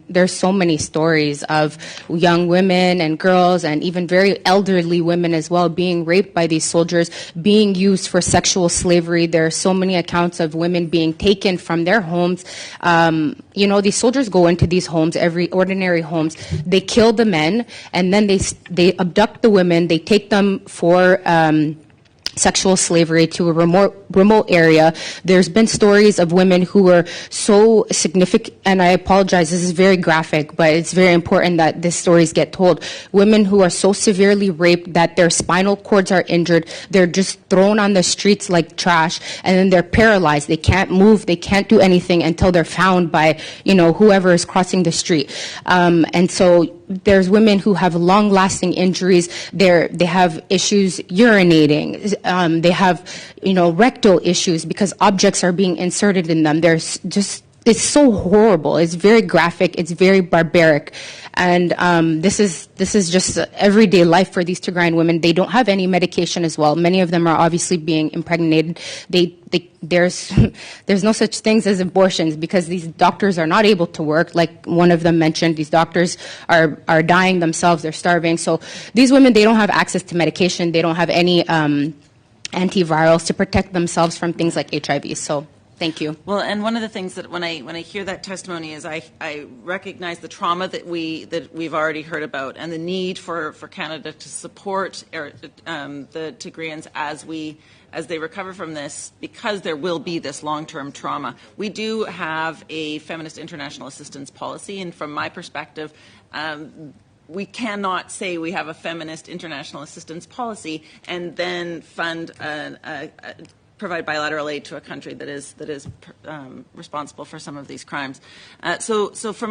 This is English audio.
There's so many stories of young women and girls and even very elderly women as well being raped by these soldiers, being used for sexual slavery. There are so many accounts of women being taken from their homes. These soldiers go into these homes, every ordinary homes. They kill the men, and then they abduct the women. They take them for sexual slavery to a remote area. There's been stories of women who were so significant, and I apologize, this is very graphic, but it's very important that these stories get told. Women who are so severely raped that their spinal cords are injured, they're just thrown on the streets like trash, and then they're paralyzed. They can't move, they can't do anything until they're found by, whoever is crossing the street. And so there's women who have long-lasting injuries. They have issues urinating. They have, rectal issues because objects are being inserted in them. It's so horrible. It's very graphic. It's very barbaric. And this is just everyday life for these Tigrayan women. They don't have any medication as well. Many of them are obviously being impregnated. There's no such things as abortions because these doctors are not able to work. Like one of them mentioned, these doctors are dying themselves. They're starving. So these women, they don't have access to medication. They don't have any antivirals to protect themselves from things like HIV. So thank you. Well, and one of the things that when I hear that testimony is I recognize the trauma that we've already heard about and the need for Canada to support the Tigrayans as they recover from this, because there will be this long-term trauma. We do have a feminist international assistance policy, and from my perspective, we cannot say we have a feminist international assistance policy and then provide bilateral aid to a country that is responsible for some of these crimes. So from